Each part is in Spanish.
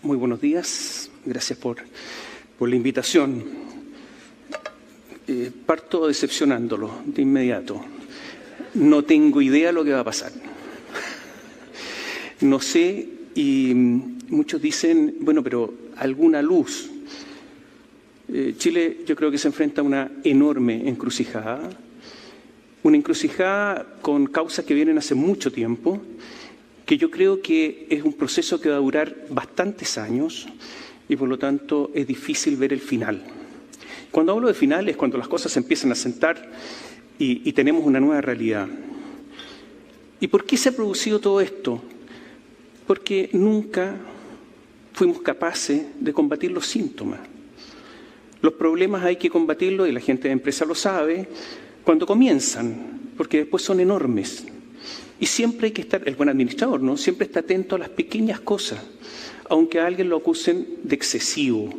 Muy buenos días. Gracias por la invitación. Parto decepcionándolo de inmediato. No tengo idea de lo que va a pasar. No sé, y muchos dicen, bueno, pero alguna luz. Chile yo creo que se enfrenta a una enorme encrucijada. Una encrucijada con causas que vienen hace mucho tiempo, que yo creo que es un proceso que va a durar bastantes años y por lo tanto es difícil ver el final. Cuando hablo de final es cuando las cosas se empiezan a sentar y tenemos una nueva realidad. ¿Y por qué se ha producido todo esto? Porque nunca fuimos capaces de combatir los síntomas. Los problemas hay que combatirlos, y la gente de empresa lo sabe, cuando comienzan, porque después son enormes. Y siempre hay que estar, el buen administrador, ¿no? Siempre está atento a las pequeñas cosas, aunque a alguien lo acusen de excesivo,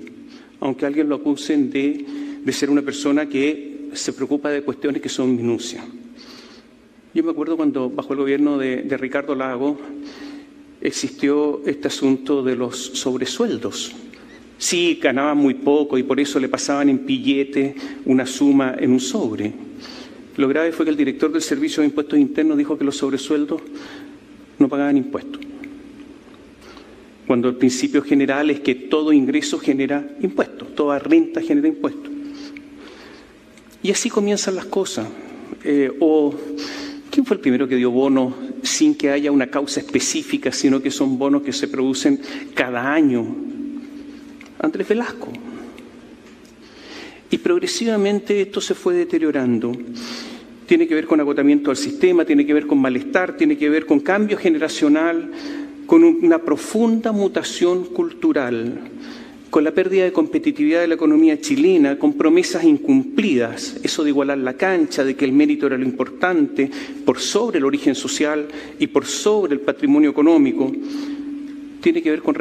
aunque a alguien lo acusen de ser una persona que se preocupa de cuestiones que son minucias. Yo me acuerdo cuando bajo el gobierno de Ricardo Lagos existió este asunto de los sobresueldos. Sí, ganaban muy poco y por eso le pasaban en pillete una suma en un sobre. Lo grave fue que el director del Servicio de Impuestos Internos dijo que los sobresueldos no pagaban impuestos. Cuando el principio general es que todo ingreso genera impuestos, toda renta genera impuestos. Y así comienzan las cosas. ¿Quién fue el primero que dio bonos sin que haya una causa específica, sino que son bonos que se producen cada año? Andrés Velasco. Y progresivamente esto se fue deteriorando. Tiene que ver con agotamiento del sistema, tiene que ver con malestar, tiene que ver con cambio generacional, con una profunda mutación cultural, con la pérdida de competitividad de la economía chilena, con promesas incumplidas, eso de igualar la cancha, de que el mérito era lo importante, por sobre el origen social y por sobre el patrimonio económico. Tiene que ver con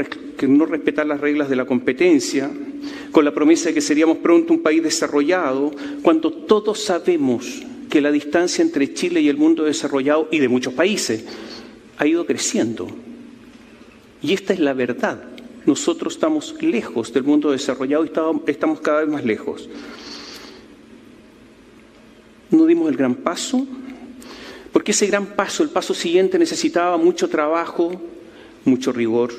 no respetar las reglas de la competencia, con la promesa de que seríamos pronto un país desarrollado, cuando todos sabemos que la distancia entre Chile y el mundo desarrollado y de muchos países ha ido creciendo. Y esta es la verdad. Nosotros estamos lejos del mundo desarrollado y estamos cada vez más lejos. No dimos el gran paso, porque ese gran paso, el paso siguiente, necesitaba mucho trabajo, mucho rigor,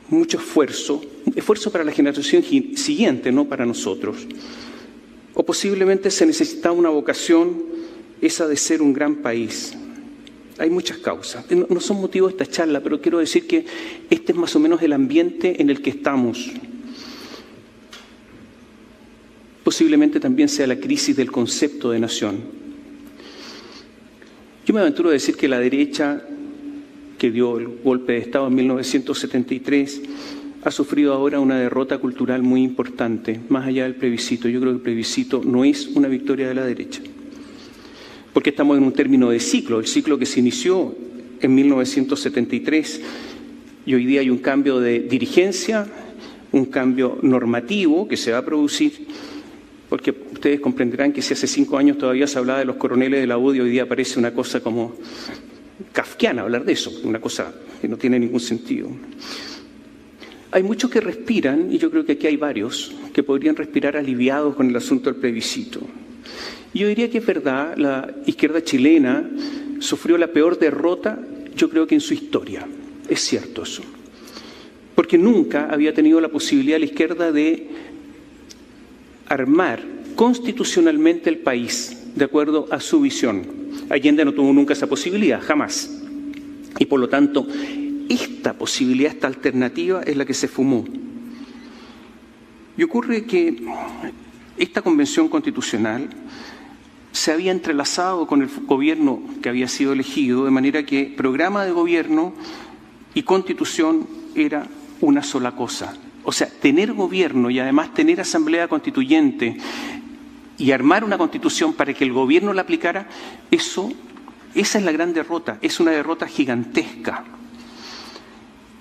mucho esfuerzo para la generación siguiente, no para nosotros. O posiblemente se necesitaba una vocación, esa de ser un gran país. Hay muchas causas. No son motivos de esta charla, pero quiero decir que este es más o menos el ambiente en el que estamos. Posiblemente también sea la crisis del concepto de nación. Yo me aventuro a decir que la derecha, que dio el golpe de Estado en 1973, ha sufrido ahora una derrota cultural muy importante, más allá del plebiscito. Yo creo que el plebiscito no es una victoria de la derecha, porque estamos en un término de ciclo, el ciclo que se inició en 1973, y hoy día hay un cambio de dirigencia, un cambio normativo que se va a producir, porque ustedes comprenderán que si hace 5 años todavía se hablaba de los coroneles de la UDI, hoy día parece una cosa como kafkiana hablar de eso, una cosa que no tiene ningún sentido. Hay muchos que respiran, y yo creo que aquí hay varios, que podrían respirar aliviados con el asunto del plebiscito. Y yo diría que es verdad, la izquierda chilena sufrió la peor derrota, yo creo que en su historia. Es cierto eso. Porque nunca había tenido la posibilidad la izquierda de armar constitucionalmente el país de acuerdo a su visión. Allende no tuvo nunca esa posibilidad, jamás. Y por lo tanto, esta posibilidad, esta alternativa es la que se fumó. Y ocurre que esta convención constitucional se había entrelazado con el gobierno que había sido elegido, de manera que programa de gobierno y constitución era una sola cosa. O sea, tener gobierno y además tener asamblea constituyente y armar una constitución para que el gobierno la aplicara, esa es la gran derrota, es una derrota gigantesca.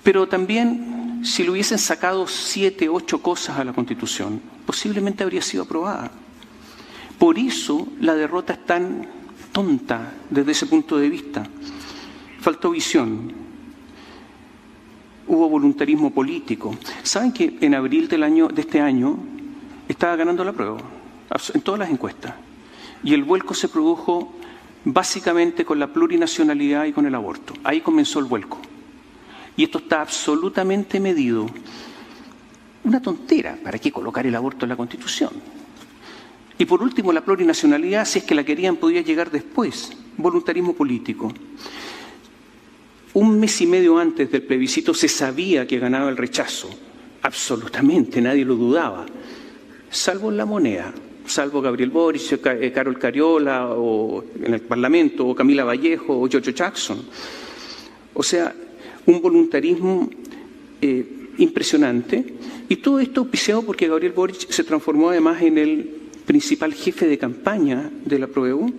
Pero también, si le hubiesen sacado 7, 8 cosas a la Constitución, posiblemente habría sido aprobada. Por eso la derrota es tan tonta desde ese punto de vista. Faltó visión. hubo voluntarismo político. ¿Saben que en abril de este año estaba ganando la prueba? En todas las encuestas. Y el vuelco se produjo básicamente con la plurinacionalidad y con el aborto. Ahí comenzó el vuelco. Y esto está absolutamente medido. Una tontera, ¿para qué colocar el aborto en la Constitución? Y por último, la plurinacionalidad, si es que la querían, podía llegar después. Voluntarismo político. Un mes y medio antes del plebiscito se sabía que ganaba el rechazo. Absolutamente, nadie lo dudaba. Salvo en La Moneda, salvo Gabriel Boric, Carol Cariola, o en el Parlamento, o Camila Vallejo, o Giorgio Jackson. O sea, un voluntarismo impresionante. Y todo esto auspiciado porque Gabriel Boric se transformó además en el principal jefe de campaña de la PROEU,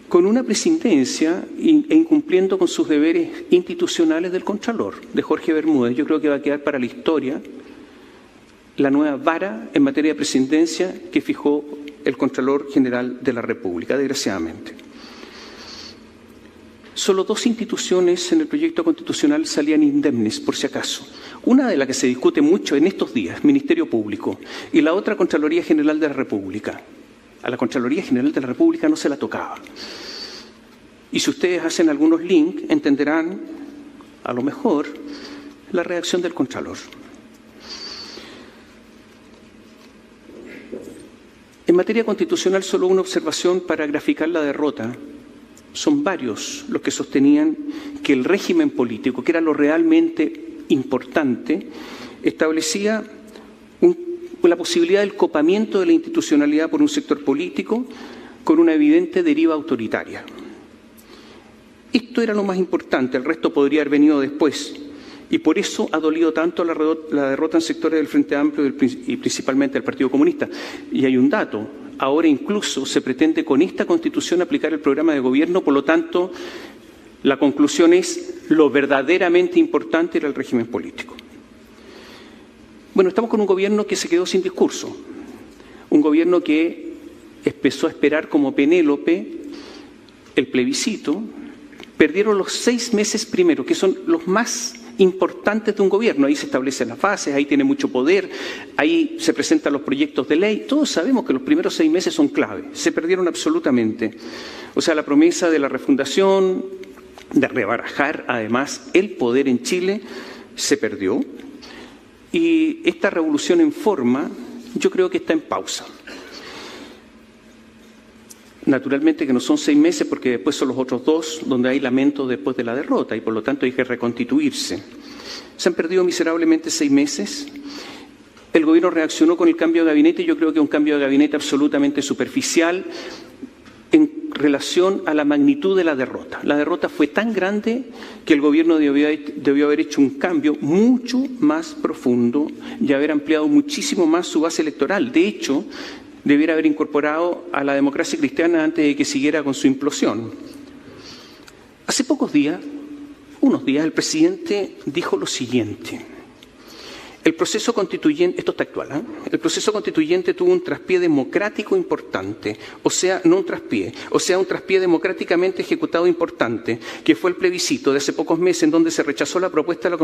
con una presidencia e incumpliendo con sus deberes institucionales del Contralor, de Jorge Bermúdez. Yo creo que va a quedar para la historia la nueva vara en materia de presidencia que fijó el Contralor General de la República, desgraciadamente. Solo 2 instituciones en el proyecto constitucional salían indemnes, por si acaso. Una de las que se discute mucho en estos días, Ministerio Público, y la otra, Contraloría General de la República. A la Contraloría General de la República no se la tocaba. Y si ustedes hacen algunos links, entenderán, a lo mejor, la reacción del Contralor. En materia constitucional, solo una observación para graficar la derrota. Son varios los que sostenían que el régimen político, que era lo realmente importante, establecía la posibilidad del copamiento de la institucionalidad por un sector político con una evidente deriva autoritaria. Esto era lo más importante, el resto podría haber venido después. Y por eso ha dolido tanto la derrota en sectores del Frente Amplio y principalmente del Partido Comunista. Y hay un dato, ahora incluso se pretende con esta Constitución aplicar el programa de gobierno, por lo tanto, la conclusión es lo verdaderamente importante era el régimen político. Bueno, estamos con un gobierno que se quedó sin discurso, un gobierno que empezó a esperar como Penélope el plebiscito, perdieron los 6 meses primeros, que son los más importantes de un gobierno. Ahí se establecen las fases, ahí tiene mucho poder, ahí se presentan los proyectos de ley. Todos sabemos que los primeros 6 meses son clave. Se perdieron absolutamente. O sea, la promesa de la refundación, de rebarajar además el poder en Chile, se perdió. Y esta revolución en forma, yo creo que está en pausa. Naturalmente que no son 6 meses porque después son los otros 2 donde hay lamento después de la derrota y por lo tanto hay que reconstituirse. Se han perdido miserablemente 6 meses. El gobierno reaccionó con el cambio de gabinete y yo creo que es un cambio de gabinete absolutamente superficial en relación a la magnitud de la derrota. La derrota fue tan grande que el gobierno debió haber hecho un cambio mucho más profundo y haber ampliado muchísimo más su base electoral. De hecho, debiera haber incorporado a la democracia cristiana antes de que siguiera con su implosión. Hace unos días, el presidente dijo lo siguiente. El proceso constituyente, esto está actual, el proceso constituyente tuvo un traspié democrático importante, un traspié democráticamente ejecutado importante, que fue el plebiscito de hace pocos meses en donde se rechazó la propuesta de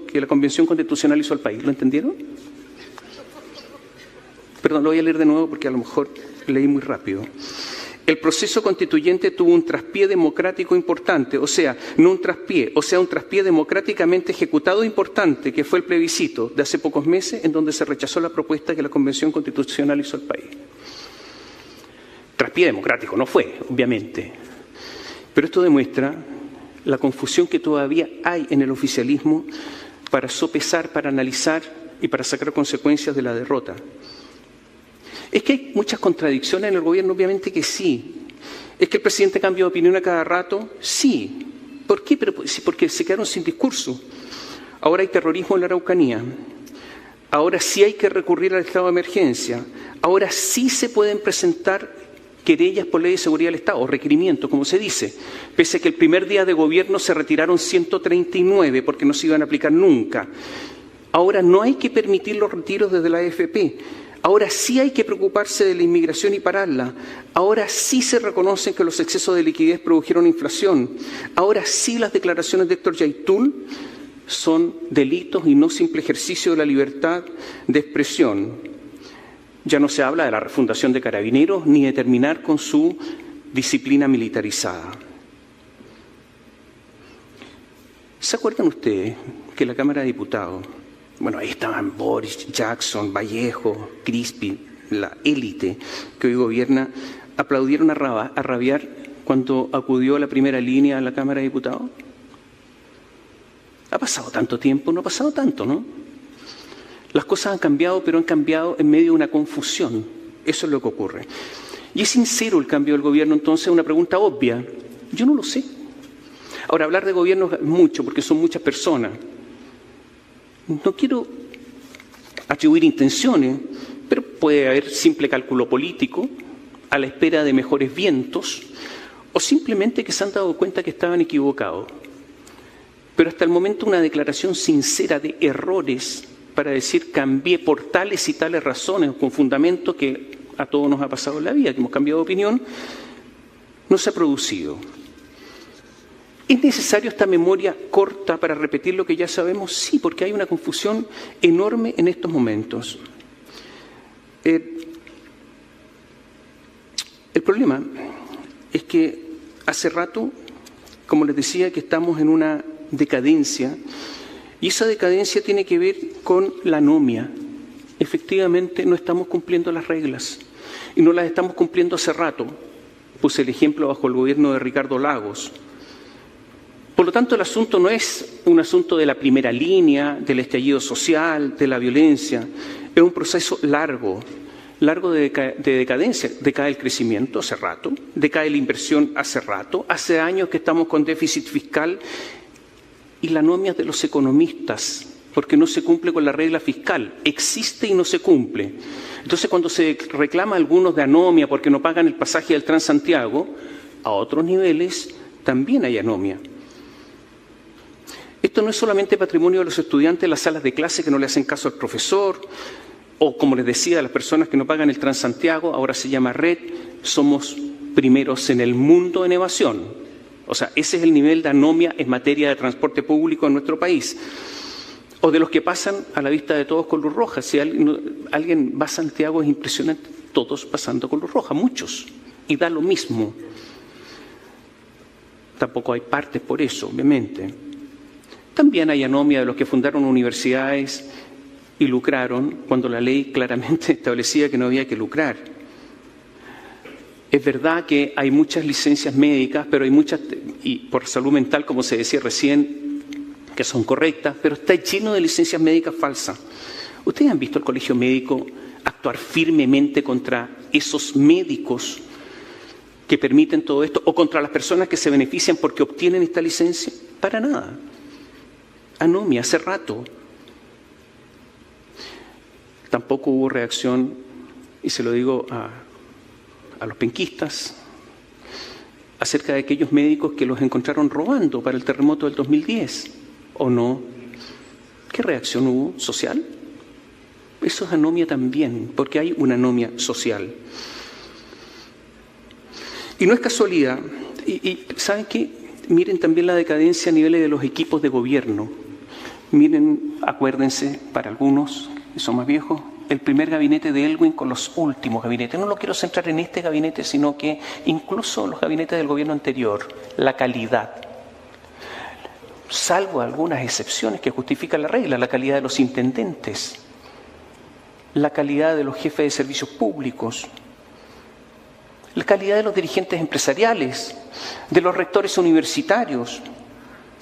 que la Convención Constitucional hizo al país. ¿Lo entendieron? Perdón, lo voy a leer de nuevo porque a lo mejor leí muy rápido. El proceso constituyente tuvo un traspié democrático importante, un traspié democráticamente ejecutado importante, que fue el plebiscito de hace pocos meses en donde se rechazó la propuesta que la Convención Constitucional hizo al país. Traspié democrático no fue, obviamente, pero esto demuestra la confusión que todavía hay en el oficialismo para sopesar, para analizar y para sacar consecuencias de la derrota. Es que hay muchas contradicciones en el gobierno, obviamente que sí. ¿Es que el presidente cambia de opinión a cada rato? Sí. ¿Por qué? Porque se quedaron sin discurso. Ahora hay terrorismo en la Araucanía. Ahora sí hay que recurrir al estado de emergencia. Ahora sí se pueden presentar querellas por ley de seguridad del Estado, o requerimientos, como se dice. Pese a que el primer día de gobierno se retiraron 139 porque no se iban a aplicar nunca. Ahora no hay que permitir los retiros desde la AFP. Ahora sí hay que preocuparse de la inmigración y pararla. Ahora sí se reconocen que los excesos de liquidez produjeron inflación. Ahora sí las declaraciones de Héctor Yaitul son delitos y no simple ejercicio de la libertad de expresión. Ya no se habla de la refundación de Carabineros ni de terminar con su disciplina militarizada. ¿Se acuerdan ustedes que la Cámara de Diputados, bueno, ahí estaban Boris, Jackson, Vallejo, Crispi, la élite que hoy gobierna, aplaudieron a rabiar cuando acudió a la primera línea a la Cámara de Diputados? ¿Ha pasado tanto tiempo? No ha pasado tanto, ¿no? Las cosas han cambiado, pero han cambiado en medio de una confusión. Eso es lo que ocurre. ¿Y es sincero el cambio del gobierno? Entonces, una pregunta obvia. Yo no lo sé. Ahora, hablar de gobierno es mucho, porque son muchas personas. No quiero atribuir intenciones, pero puede haber simple cálculo político, a la espera de mejores vientos, o simplemente que se han dado cuenta que estaban equivocados. Pero hasta el momento una declaración sincera de errores para decir cambié por tales y tales razones, con fundamento que a todos nos ha pasado en la vida, que hemos cambiado de opinión, no se ha producido. ¿Es necesario esta memoria corta para repetir lo que ya sabemos? Sí, porque hay una confusión enorme en estos momentos. El problema es que hace rato, como les decía, que estamos en una decadencia, y esa decadencia tiene que ver con la anomia. Efectivamente, no estamos cumpliendo las reglas, y no las estamos cumpliendo hace rato. Puse el ejemplo bajo el gobierno de Ricardo Lagos. Por lo tanto, el asunto no es un asunto de la primera línea, del estallido social, de la violencia. Es un proceso largo de decadencia. Decae el crecimiento hace rato, decae la inversión hace rato, hace años que estamos con déficit fiscal y la anomia de los economistas, porque no se cumple con la regla fiscal. Existe y no se cumple. Entonces, cuando se reclama a algunos de anomia porque no pagan el pasaje del Transantiago, a otros niveles también hay anomia. Esto no es solamente patrimonio de los estudiantes en las salas de clase que no le hacen caso al profesor, o como les decía, las personas que no pagan el Transantiago, ahora se llama red, somos primeros en el mundo en evasión. O sea, ese es el nivel de anomia en materia de transporte público en nuestro país. O de los que pasan a la vista de todos con luz roja. Si alguien va a Santiago es impresionante, todos pasando con luz roja, muchos, y da lo mismo. Tampoco hay partes por eso, obviamente. También hay anomia de los que fundaron universidades y lucraron cuando la ley claramente establecía que no había que lucrar. Es verdad que hay muchas licencias médicas, pero hay muchas, y por salud mental, como se decía recién, que son correctas, pero está lleno de licencias médicas falsas. ¿Ustedes han visto al colegio médico actuar firmemente contra esos médicos que permiten todo esto, o contra las personas que se benefician porque obtienen esta licencia? Para nada. Anomia, hace rato. Tampoco hubo reacción, y se lo digo a los penquistas, acerca de aquellos médicos que los encontraron robando para el terremoto del 2010, ¿o no? ¿Qué reacción hubo? ¿Social? Eso es anomia también, porque hay una anomia social. Y no es casualidad, y ¿saben qué? Miren también la decadencia a niveles de los equipos de gobierno. Miren, acuérdense, para algunos que son más viejos, el primer gabinete de Elwin con los últimos gabinetes. No lo quiero centrar en este gabinete, sino que incluso los gabinetes del gobierno anterior, la calidad. Salvo algunas excepciones que justifican la regla, la calidad de los intendentes, la calidad de los jefes de servicios públicos, la calidad de los dirigentes empresariales, de los rectores universitarios,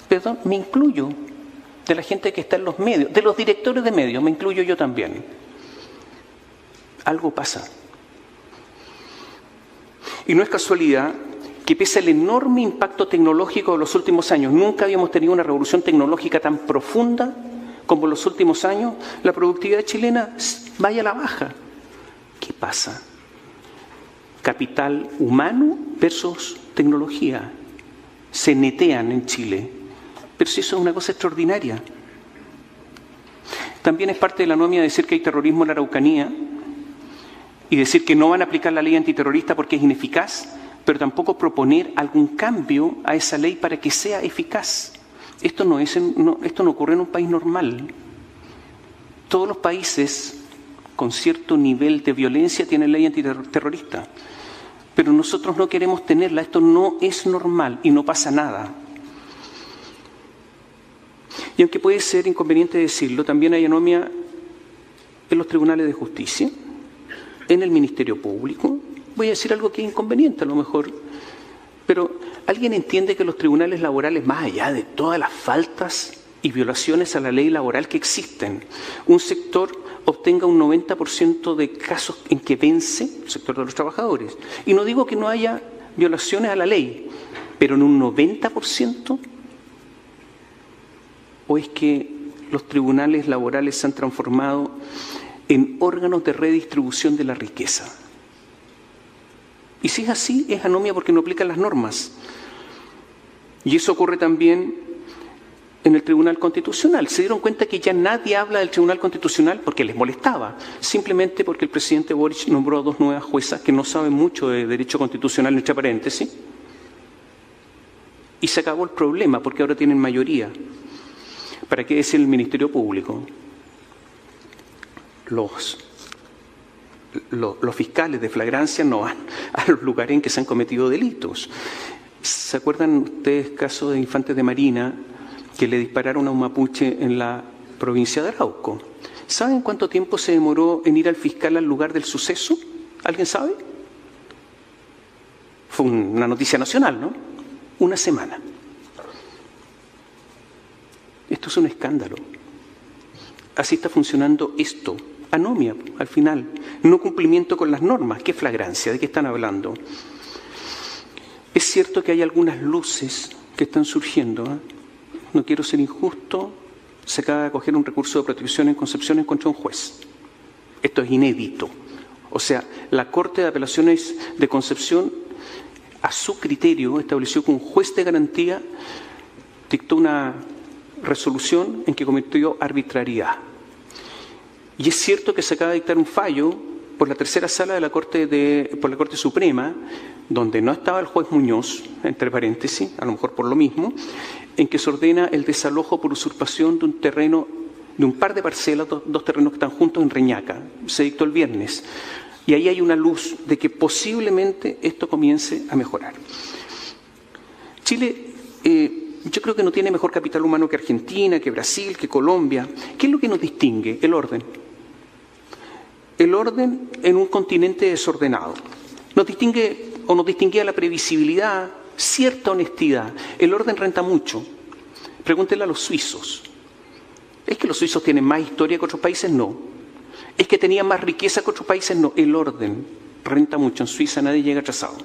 perdón, me incluyo, de la gente que está en los medios, de los directores de medios, me incluyo yo también. Algo pasa. Y no es casualidad que pese al enorme impacto tecnológico de los últimos años, nunca habíamos tenido una revolución tecnológica tan profunda como en los últimos años, la productividad chilena vaya a la baja. ¿Qué pasa? Capital humano versus tecnología. Se netean en Chile. Pero si eso es una cosa extraordinaria. También es parte de la anomia decir que hay terrorismo en la Araucanía y decir que no van a aplicar la ley antiterrorista porque es ineficaz, pero tampoco proponer algún cambio a esa ley para que sea eficaz. Esto no ocurre en un país normal. Todos los países con cierto nivel de violencia tienen ley antiterrorista, pero nosotros no queremos tenerla. Esto no es normal y no pasa nada. Y aunque puede ser inconveniente decirlo, también hay anomia en los tribunales de justicia, en el Ministerio Público. Voy a decir algo que es inconveniente a lo mejor, pero ¿alguien entiende que los tribunales laborales, más allá de todas las faltas y violaciones a la ley laboral que existen, un sector obtenga un 90% de casos en que vence el sector de los trabajadores? Y no digo que no haya violaciones a la ley, pero en un 90%, ¿o es que los tribunales laborales se han transformado en órganos de redistribución de la riqueza? Y si es así, es anomia porque no aplican las normas. Y eso ocurre también en el Tribunal Constitucional. Se dieron cuenta que ya nadie habla del Tribunal Constitucional porque les molestaba, simplemente porque el presidente Boric nombró a 2 nuevas juezas que no saben mucho de derecho constitucional, entre paréntesis, y se acabó el problema porque ahora tienen mayoría. ¿Para qué decir el Ministerio Público? Los fiscales de flagrancia no van a los lugares en que se han cometido delitos. ¿Se acuerdan ustedes casos de infantes de Marina que le dispararon a un mapuche en la provincia de Arauco? ¿Saben cuánto tiempo se demoró en ir al fiscal al lugar del suceso? ¿Alguien sabe? Fue una noticia nacional, ¿no? 1 semana. Esto es un escándalo. Así está funcionando esto. Anomia, al final. No cumplimiento con las normas. ¿Qué flagrancia? ¿De qué están hablando? Es cierto que hay algunas luces que están surgiendo, ¿eh? No quiero ser injusto. Se acaba de acoger un recurso de protección en Concepción en contra de un juez. Esto es inédito. O sea, la Corte de Apelaciones de Concepción, a su criterio, estableció que un juez de garantía dictó una resolución en que cometió arbitrariedad. Y es cierto que se acaba de dictar un fallo por la tercera sala de la por la Corte Suprema, donde no estaba el juez Muñoz, entre paréntesis, a lo mejor por lo mismo, en que se ordena el desalojo por usurpación de un terreno, de un par de parcelas, dos terrenos que están juntos en Reñaca. Se dictó el viernes. Y ahí hay una luz de que posiblemente esto comience a mejorar. Chile, yo creo que no tiene mejor capital humano que Argentina, que Brasil, que Colombia. ¿Qué es lo que nos distingue? El orden. El orden en un continente desordenado. Nos distingue o nos distinguía la previsibilidad, cierta honestidad. El orden renta mucho. Pregúntenle a los suizos. ¿Es que los suizos tienen más historia que otros países? No. ¿Es que tenían más riqueza que otros países? No. El orden renta mucho. En Suiza nadie llega atrasado.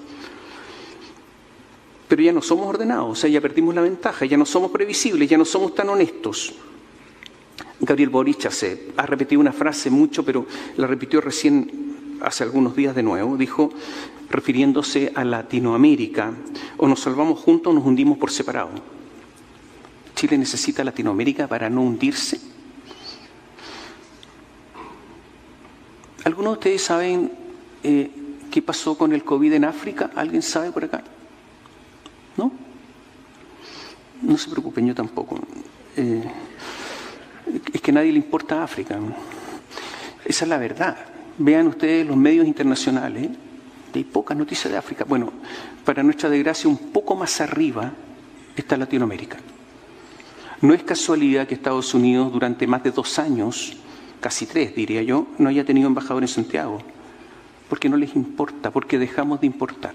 Pero ya no somos ordenados, o sea, ya perdimos la ventaja, ya no somos previsibles, ya no somos tan honestos. Gabriel Boric ha repetido una frase mucho, pero la repitió recién hace algunos días de nuevo. Dijo, refiriéndose a Latinoamérica, o nos salvamos juntos o nos hundimos por separado. ¿Chile necesita Latinoamérica para no hundirse? ¿Algunos de ustedes saben qué pasó con el COVID en África? ¿Alguien sabe por acá? ¿No? No se preocupen, yo tampoco. Es que a nadie le importa África. Esa es la verdad. Vean ustedes los medios internacionales, hay pocas noticias de África. Bueno, para nuestra desgracia, un poco más arriba está Latinoamérica. No es casualidad que Estados Unidos durante más de 2 años, casi 3 diría yo, no haya tenido embajador en Santiago. Porque no les importa, porque dejamos de importar.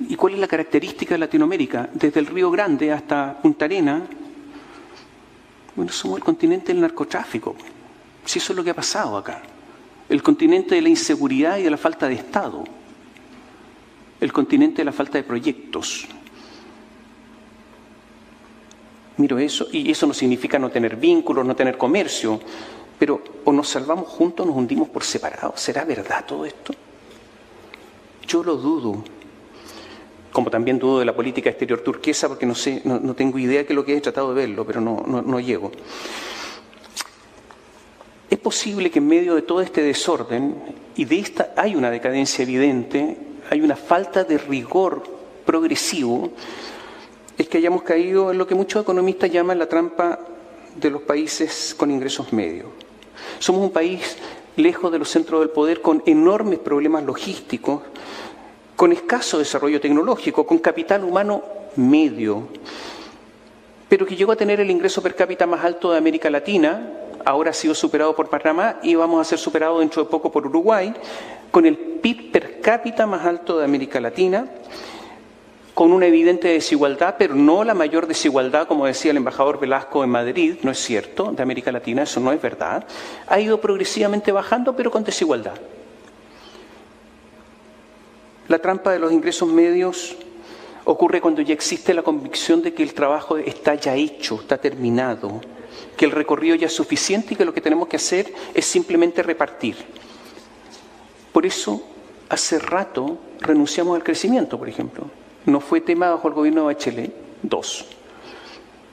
¿Y cuál es la característica de Latinoamérica? Desde el Río Grande hasta Punta Arenas, bueno, somos el continente del narcotráfico. Si eso es lo que ha pasado acá. El continente de la inseguridad y de la falta de Estado. El continente de la falta de proyectos. Miro eso, y eso no significa no tener vínculos, no tener comercio, pero o nos salvamos juntos o nos hundimos por separado. ¿Será verdad todo esto? Yo lo dudo. Como también dudo de la política exterior turquesa, porque no sé, no tengo idea de qué es lo que he tratado de verlo, pero no llego. Es posible que en medio de todo este desorden, y de esta hay una decadencia evidente, hay una falta de rigor progresivo, es que hayamos caído en lo que muchos economistas llaman la trampa de los países con ingresos medios. Somos un país lejos de los centros del poder, con enormes problemas logísticos, con escaso desarrollo tecnológico, con capital humano medio, pero que llegó a tener el ingreso per cápita más alto de América Latina. Ahora ha sido superado por Panamá y vamos a ser superados dentro de poco por Uruguay, con el PIB per cápita más alto de América Latina, con una evidente desigualdad, pero no la mayor desigualdad, como decía el embajador Velasco en Madrid, no es cierto, de América Latina, eso no es verdad. Ha ido progresivamente bajando, pero con desigualdad. La trampa de los ingresos medios ocurre cuando ya existe la convicción de que el trabajo está ya hecho, está terminado, que el recorrido ya es suficiente y que lo que tenemos que hacer es simplemente repartir. Por eso, hace rato renunciamos al crecimiento, por ejemplo. No fue tema bajo el gobierno de Bachelet, 2.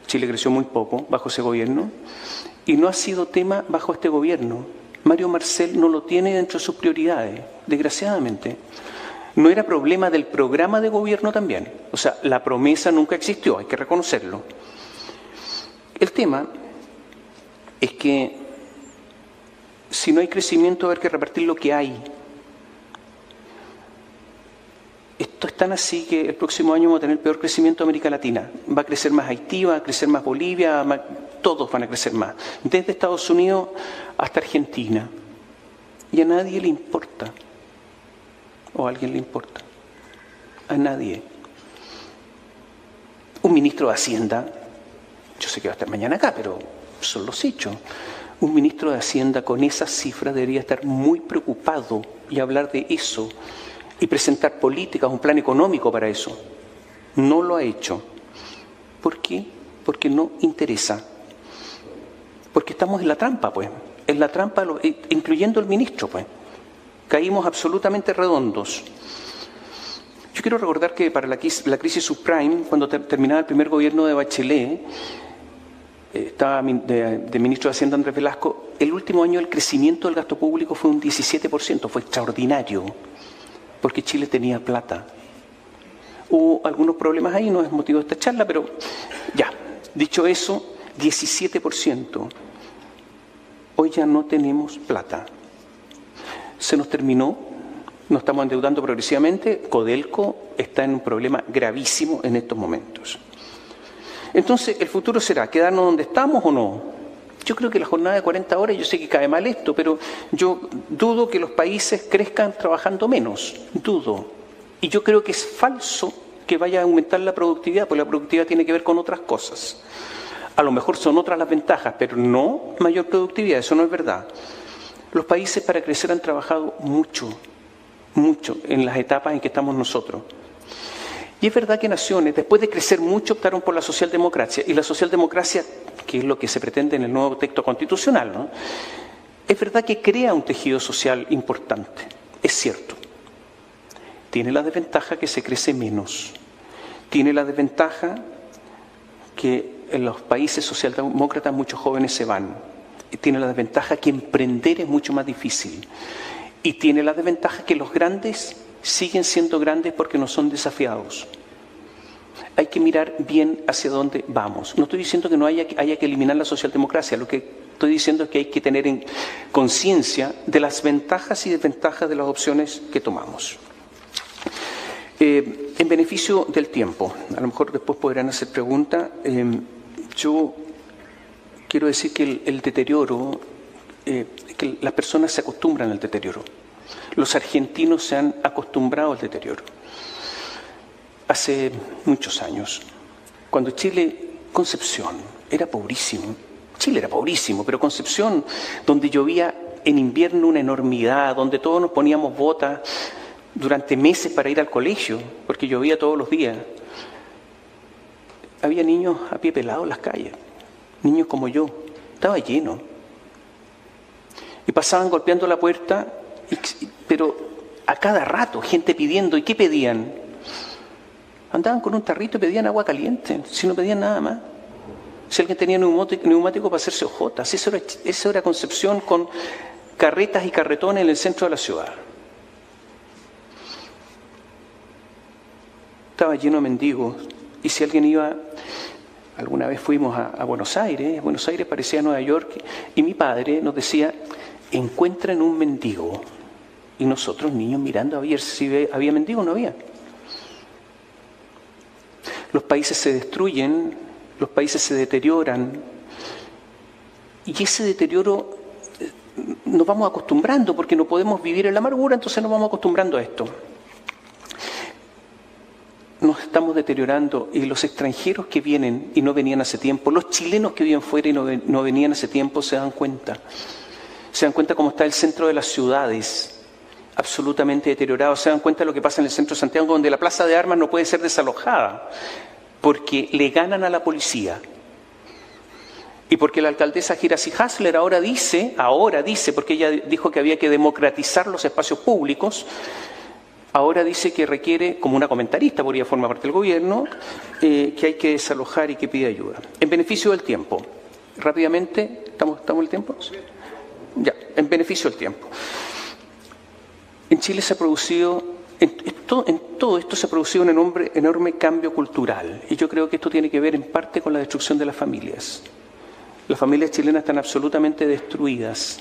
Chile creció muy poco bajo ese gobierno y no ha sido tema bajo este gobierno. Mario Marcel no lo tiene dentro de sus prioridades, desgraciadamente. No era problema del programa de gobierno también. O sea, la promesa nunca existió, hay que reconocerlo. El tema es que si no hay crecimiento, hay que repartir lo que hay. Esto es tan así que el próximo año vamos a tener el peor crecimiento de América Latina. Va a crecer más Haití, va a crecer más Bolivia, todos van a crecer más. Desde Estados Unidos hasta Argentina. Y a nadie le importa. ¿O a alguien le importa? A nadie. Un ministro de Hacienda, yo sé que va a estar mañana acá, pero son los hechos. Un ministro de Hacienda con esas cifras debería estar muy preocupado y hablar de eso y presentar políticas, un plan económico para eso. No lo ha hecho. ¿Por qué? Porque no interesa. Porque estamos en la trampa, pues. En la trampa, incluyendo el ministro, pues. Caímos absolutamente redondos. Yo quiero recordar que para la crisis subprime, cuando terminaba el primer gobierno de Bachelet, estaba de ministro de Hacienda Andrés Velasco, el último año el crecimiento del gasto público fue un 17%, fue extraordinario, porque Chile tenía plata. Hubo algunos problemas ahí, no es motivo de esta charla, pero ya, dicho eso, 17%. Hoy ya no tenemos plata. Se nos terminó, nos estamos endeudando progresivamente. Codelco está en un problema gravísimo en estos momentos. Entonces, ¿el futuro será quedarnos donde estamos o no? Yo creo que la jornada de 40 horas, yo sé que cae mal esto, pero yo dudo que los países crezcan trabajando menos, dudo. Y yo creo que es falso que vaya a aumentar la productividad, porque la productividad tiene que ver con otras cosas. A lo mejor son otras las ventajas, pero no mayor productividad, eso no es verdad. Los países para crecer han trabajado mucho, mucho en las etapas en que estamos nosotros. Y es verdad que naciones, después de crecer mucho, optaron por la socialdemocracia. Y la socialdemocracia, que es lo que se pretende en el nuevo texto constitucional, ¿no? Es verdad que crea un tejido social importante, es cierto. Tiene la desventaja que se crece menos. Tiene la desventaja que en los países socialdemócratas muchos jóvenes se van. Tiene la desventaja que emprender es mucho más difícil. Y tiene la desventaja que los grandes siguen siendo grandes porque no son desafiados. Hay que mirar bien hacia dónde vamos. No estoy diciendo que no haya que eliminar la socialdemocracia. Lo que estoy diciendo es que hay que tener en conciencia de las ventajas y desventajas de las opciones que tomamos. En beneficio del tiempo, a lo mejor después podrán hacer preguntas. Yo quiero decir que el deterioro, que las personas se acostumbran al deterioro. Los argentinos se han acostumbrado al deterioro. Hace muchos años, cuando Concepción era pobrísimo. Chile era pobrísimo, pero Concepción, donde llovía en invierno una enormidad, donde todos nos poníamos botas durante meses para ir al colegio, porque llovía todos los días. Había niños a pie pelado en las calles, niños como yo, estaba lleno. Y pasaban golpeando la puerta, pero a cada rato, gente pidiendo. ¿Y qué pedían? Andaban con un tarrito y pedían agua caliente, si no pedían nada más. Si alguien tenía neumático para hacerse hojotas, eso era Concepción, con carretas y carretones en el centro de la ciudad. Estaba lleno de mendigos, Y si alguien iba, alguna vez fuimos a Buenos Aires parecía Nueva York, y mi padre nos decía, encuentran un mendigo. Y nosotros, niños, mirando a ver si había mendigo o no había. Los países se destruyen, los países se deterioran, y ese deterioro nos vamos acostumbrando, porque no podemos vivir en la amargura, entonces nos vamos acostumbrando a esto. Nos estamos deteriorando, y los extranjeros que vienen y no venían hace tiempo, los chilenos que viven fuera y no venían hace tiempo, se dan cuenta cómo está el centro de las ciudades, absolutamente deteriorado. Se dan cuenta de lo que pasa en el centro de Santiago, donde la plaza de armas no puede ser desalojada, porque le ganan a la policía. Y porque la alcaldesa Hirasi Hasler ahora dice, porque ella dijo que había que democratizar los espacios públicos, ahora dice que requiere, como una comentarista, porque ella forma parte del gobierno, que hay que desalojar y que pide ayuda. En beneficio del tiempo. Rápidamente, ¿estamos en el tiempo? Ya, en beneficio del tiempo. En Chile se ha producido, en todo esto se ha producido un enorme cambio cultural. Y yo creo que esto tiene que ver en parte con la destrucción de las familias. Las familias chilenas están absolutamente destruidas.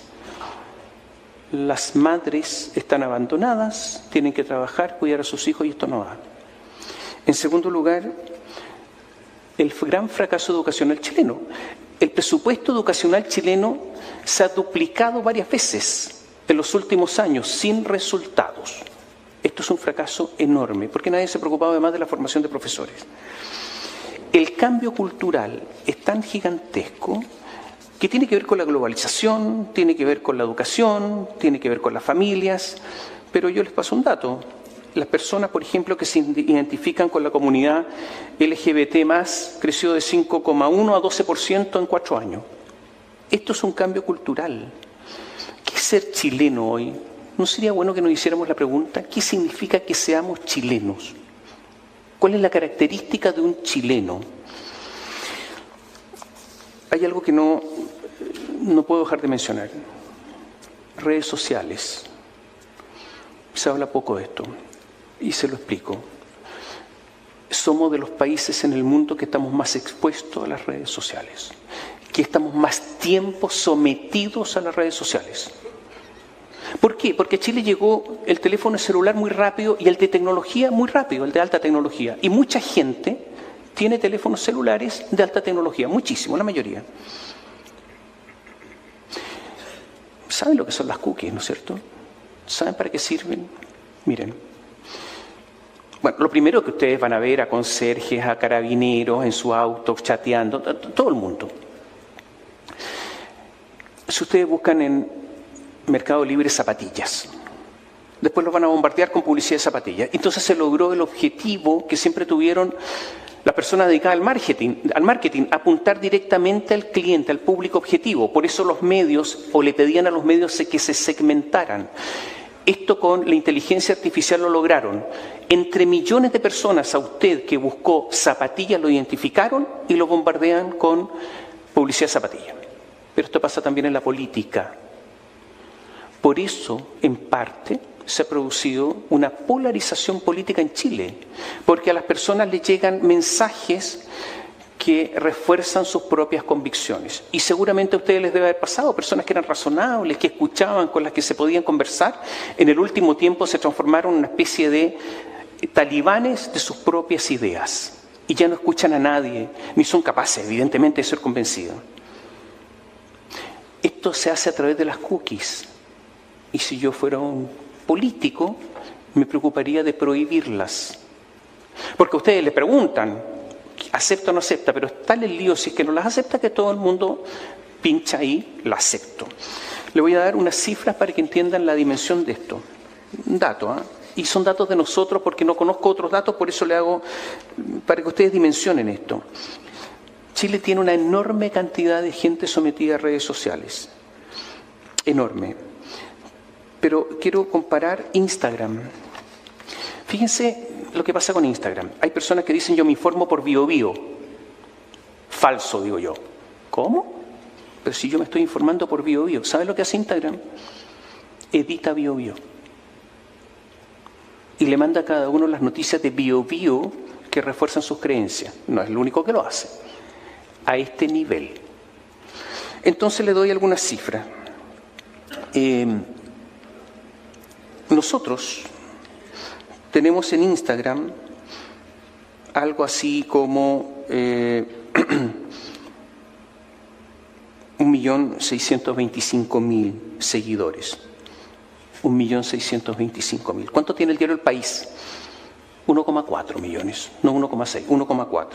Las madres están abandonadas, tienen que trabajar, cuidar a sus hijos, y esto no va. En segundo lugar, el gran fracaso educacional chileno. El presupuesto educacional chileno se ha duplicado varias veces en los últimos años, sin resultados. Esto es un fracaso enorme, porque nadie se ha preocupado además de la formación de profesores. El cambio cultural es tan gigantesco que tiene que ver con la globalización, tiene que ver con la educación, tiene que ver con las familias, pero yo les paso un dato. Las personas, por ejemplo, que se identifican con la comunidad LGBT+, creció de 5,1 a 12% en 4 años. Esto es un cambio cultural. ¿Qué es ser chileno hoy? ¿No sería bueno que nos hiciéramos la pregunta, ¿qué significa que seamos chilenos? ¿Cuál es la característica de un chileno? Hay algo que no puedo dejar de mencionar. Redes sociales. Se habla poco de esto, y se lo explico. Somos de los países en el mundo que estamos más expuestos a las redes sociales, que estamos más tiempo sometidos a las redes sociales. ¿Por qué? Porque a Chile llegó el teléfono celular muy rápido y el de tecnología muy rápido, el de alta tecnología. Y mucha gente tiene teléfonos celulares de alta tecnología, muchísimo, la mayoría. ¿Saben lo que son las cookies, no es cierto? ¿Saben para qué sirven? Miren. Bueno, lo primero que ustedes van a ver a conserjes, a carabineros en su auto, chateando, todo el mundo. Si ustedes buscan en Mercado Libre zapatillas, después los van a bombardear con publicidad de zapatillas. Entonces se logró el objetivo que siempre tuvieron las personas dedicadas al marketing, apuntar directamente al cliente, al público objetivo. Por eso los medios, o le pedían a los medios que se segmentaran. Esto con la inteligencia artificial lo lograron. Entre millones de personas, a usted que buscó zapatillas lo identificaron y lo bombardean con publicidad de zapatillas. Pero esto pasa también en la política. Por eso, en parte, se ha producido una polarización política en Chile, porque a las personas les llegan mensajes que refuerzan sus propias convicciones. Y seguramente a ustedes les debe haber pasado, personas que eran razonables, que escuchaban, con las que se podían conversar, en el último tiempo se transformaron en una especie de talibanes de sus propias ideas. Y ya no escuchan a nadie, ni son capaces, evidentemente, de ser convencidos. Esto se hace a través de las cookies. Y si yo fuera un político, me preocuparía de prohibirlas. Porque ustedes le preguntan, ¿acepta o no acepta? Pero está el lío, si es que no las acepta, que todo el mundo pincha ahí, la acepto. Le voy a dar unas cifras para que entiendan la dimensión de esto. Un dato, y son datos de nosotros porque no conozco otros datos, por eso le hago, para que ustedes dimensionen esto. Chile tiene una enorme cantidad de gente sometida a redes sociales. Enorme. Pero quiero comparar Instagram. Fíjense lo que pasa con Instagram. Hay personas que dicen, yo me informo por BioBio. Falso, digo yo. ¿Cómo? Pero si yo me estoy informando por BioBio. ¿Saben lo que hace Instagram? Edita BioBio. Y le manda a cada uno las noticias de BioBio que refuerzan sus creencias. No es el único que lo hace. A este nivel. Entonces le doy algunas cifras. Nosotros tenemos en Instagram algo así como 1.625.000 seguidores. 1.625.000. ¿Cuánto tiene el diario El País? 1,4 millones, no 1,6, 1,4.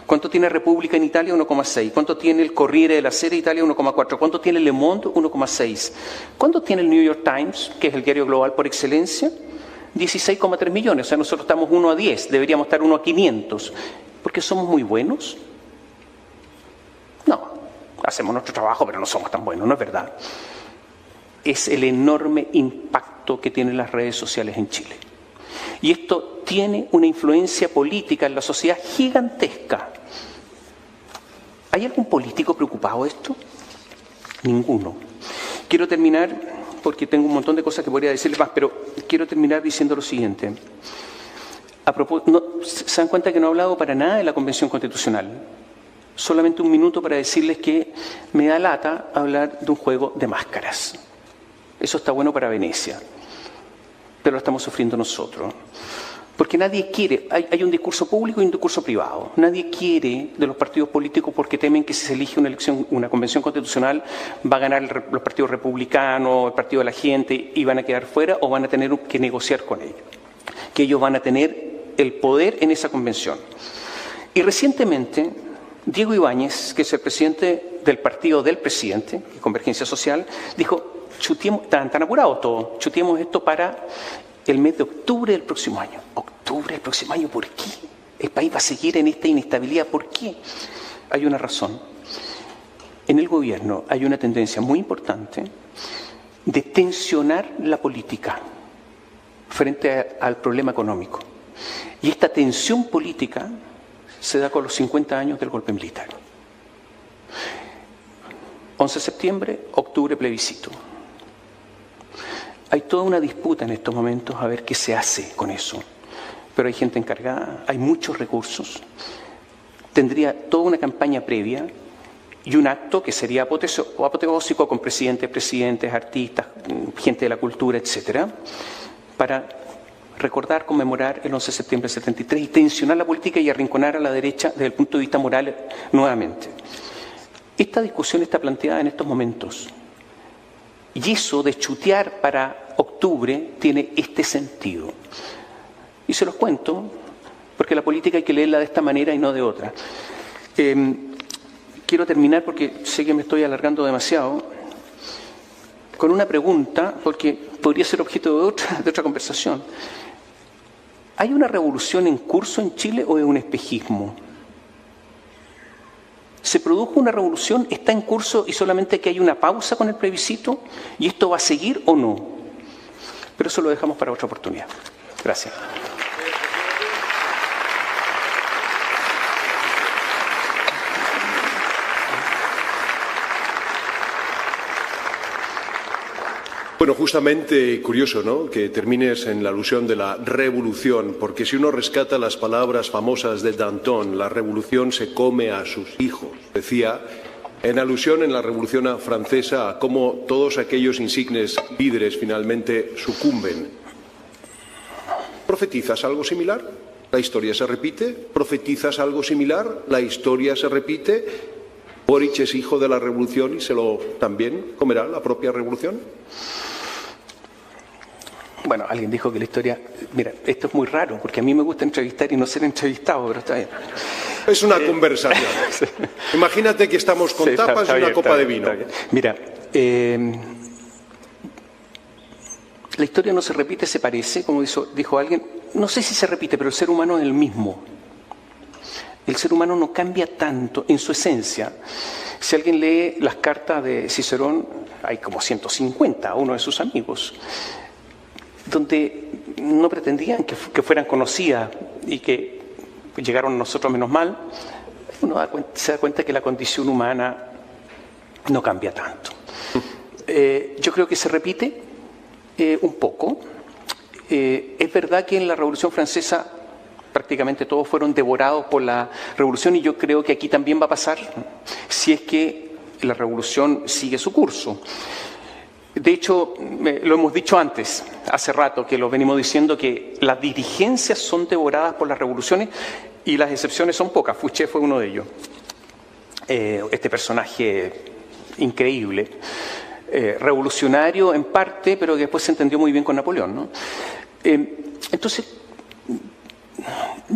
¿Cuánto tiene República en Italia? 1,6. ¿Cuánto tiene el Corriere della Sera Italia? 1,4. ¿Cuánto tiene Le Monde? 1,6. ¿Cuánto tiene el New York Times, que es el diario global por excelencia? 16,3 millones. O sea, nosotros estamos 1 a 10, deberíamos estar 1 a 500. ¿Porque somos muy buenos? No, hacemos nuestro trabajo, pero no somos tan buenos, no es verdad. Es el enorme impacto que tienen las redes sociales en Chile. Y esto tiene una influencia política en la sociedad gigantesca. ¿Hay algún político preocupado de esto? Ninguno. Quiero terminar, porque tengo un montón de cosas que podría decirles más, pero quiero terminar diciendo lo siguiente. ¿Se dan cuenta que no he hablado para nada de la Convención Constitucional? Solamente un minuto para decirles que me da lata hablar de un juego de máscaras. Eso está bueno para Venecia, pero lo estamos sufriendo nosotros. Porque nadie quiere, hay un discurso público y un discurso privado. Nadie quiere de los partidos políticos porque temen que si se elige una convención constitucional va a ganar los partidos republicanos, el partido de la gente y van a quedar fuera o van a tener que negociar con ellos. Que ellos van a tener el poder en esa convención. Y recientemente, Diego Ibáñez, que es el presidente del partido del presidente, Convergencia Social, dijo, están tan apurados todos, chuteemos esto para el mes de octubre del próximo año. ¿Octubre del próximo año? ¿Por qué? El país va a seguir en esta inestabilidad. ¿Por qué? Hay una razón. En el gobierno hay una tendencia muy importante de tensionar la política frente al problema económico. Y esta tensión política se da con los 50 años del golpe militar. 11 de septiembre, octubre, plebiscito. Hay toda una disputa en estos momentos a ver qué se hace con eso. Pero hay gente encargada, hay muchos recursos. Tendría toda una campaña previa y un acto que sería apoteósico con presidentes, artistas, gente de la cultura, etcétera, para recordar, conmemorar el 11 de septiembre del 73 y tensionar la política y arrinconar a la derecha desde el punto de vista moral nuevamente. Esta discusión está planteada en estos momentos. Y eso de chutear para octubre tiene este sentido. Y se los cuento, porque la política hay que leerla de esta manera y no de otra. Quiero terminar, porque sé que me estoy alargando demasiado, con una pregunta, porque podría ser objeto de otra conversación. ¿Hay una revolución en curso en Chile o es un espejismo? ¿Se produjo una revolución? ¿Está en curso y solamente que hay una pausa con el plebiscito? ¿Y esto va a seguir o no? Pero eso lo dejamos para otra oportunidad. Gracias. Bueno, justamente curioso, ¿no?, que termines en la alusión de la revolución, porque si uno rescata las palabras famosas de Danton, la revolución se come a sus hijos, decía, en alusión en la Revolución Francesa a cómo todos aquellos insignes líderes finalmente sucumben. ¿Profetizas algo similar? ¿La historia se repite? ¿Profetizas algo similar? ¿La historia se repite? ¿Boric es hijo de la revolución y también comerá la propia revolución? Bueno, alguien dijo que la historia... Mira, esto es muy raro, porque a mí me gusta entrevistar y no ser entrevistado, pero está bien. Es una conversación. Sí. Imagínate que estamos con tapas y una copa de vino. Mira, la historia no se repite, se parece, como dijo alguien. No sé si se repite, pero el ser humano es el mismo. El ser humano no cambia tanto en su esencia. Si alguien lee las cartas de Cicerón, hay como 150, uno de sus amigos, donde no pretendían que fueran conocidas y que llegaron a nosotros menos mal, uno se da cuenta que la condición humana no cambia tanto. Yo creo que se repite un poco. Es verdad que en la Revolución Francesa prácticamente todos fueron devorados por la revolución, y yo creo que aquí también va a pasar si es que la revolución sigue su curso. De hecho, lo hemos dicho antes, hace rato que lo venimos diciendo, que las dirigencias son devoradas por las revoluciones y las excepciones son pocas. Fouché fue uno de ellos. Este personaje increíble, revolucionario en parte, pero que después se entendió muy bien con Napoleón, ¿no? Entonces,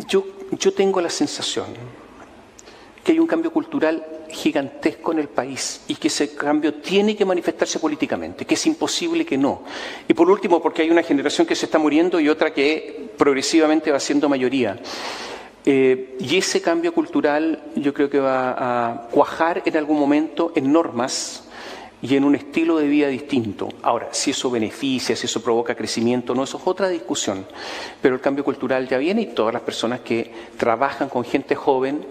yo tengo la sensación que hay un cambio cultural gigantesco en el país y que ese cambio tiene que manifestarse políticamente, que es imposible que no. Y por último, porque hay una generación que se está muriendo y otra que progresivamente va siendo mayoría. Y ese cambio cultural yo creo que va a cuajar en algún momento en normas y en un estilo de vida distinto. Ahora, si eso beneficia, si eso provoca crecimiento, no, eso es otra discusión. Pero el cambio cultural ya viene y todas las personas que trabajan con gente joven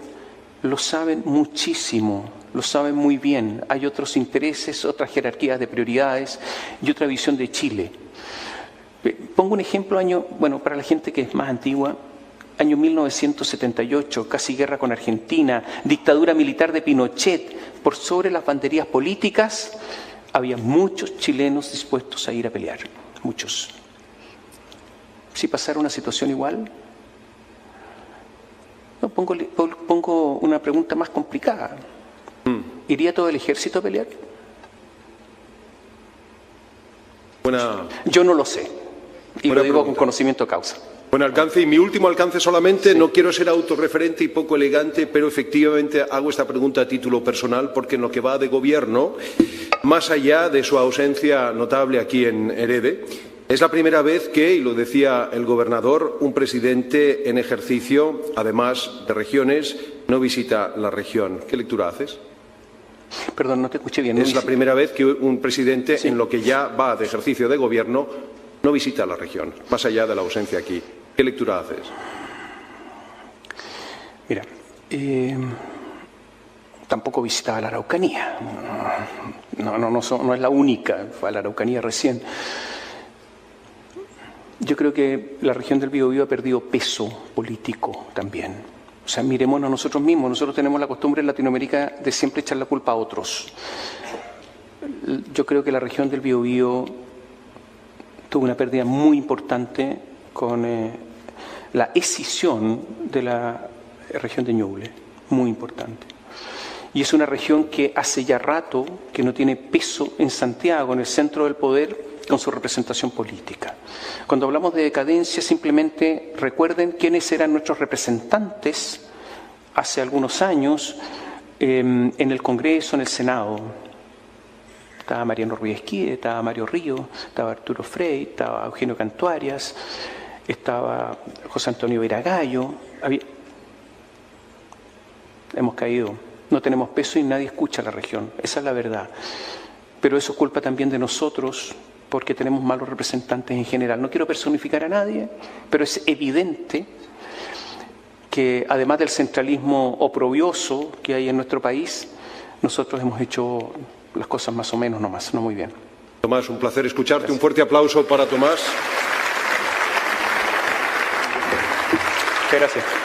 lo saben muchísimo, lo saben muy bien. Hay otros intereses, otras jerarquías de prioridades y otra visión de Chile. Pongo un ejemplo, para la gente que es más antigua, año 1978, casi guerra con Argentina, dictadura militar de Pinochet. Por sobre las banderías políticas había muchos chilenos dispuestos a ir a pelear, muchos. Si pasara una situación igual, no, pongo una pregunta más complicada. ¿Iría todo el ejército a pelear? Yo no lo sé, y lo digo con conocimiento de causa. Buen alcance. Y mi último alcance solamente, no quiero ser autorreferente y poco elegante, pero efectivamente hago esta pregunta a título personal porque en lo que va de gobierno, más allá de su ausencia notable aquí en Herede, es la primera vez que, y lo decía el gobernador, un presidente en ejercicio, además de regiones, no visita la región. ¿Qué lectura haces? Perdón, no te escuché bien. Es la primera vez que un presidente, en lo que ya va de ejercicio de gobierno, no visita la región, más allá de la ausencia aquí. ¿Qué lectura haces? Mira, tampoco visitaba la Araucanía. No es la única, fue a la Araucanía recién. Yo creo que la región del Biobío ha perdido peso político también. O sea, mirémonos a nosotros mismos. Nosotros tenemos la costumbre en Latinoamérica de siempre echar la culpa a otros. Yo creo que la región del Biobío tuvo una pérdida muy importante con la escisión de la región de Ñuble, muy importante. Y es una región que hace ya rato que no tiene peso en Santiago, en el centro del poder, con su representación política. Cuando hablamos de decadencia, simplemente recuerden quiénes eran nuestros representantes hace algunos años en el Congreso, en el Senado. Estaba Mariano Ruiz Esquide, estaba Mario Río, estaba Arturo Frey, estaba Eugenio Cantuarias, estaba José Antonio Viragallo. Hemos caído, no tenemos peso y nadie escucha a la región, esa es la verdad. Pero eso es culpa también de nosotros, porque tenemos malos representantes en general. No quiero personificar a nadie, pero es evidente que además del centralismo oprobioso que hay en nuestro país, nosotros hemos hecho las cosas más o menos nomás, no muy bien. Tomás, un placer escucharte. Gracias. Un fuerte aplauso para Tomás. Muchas gracias.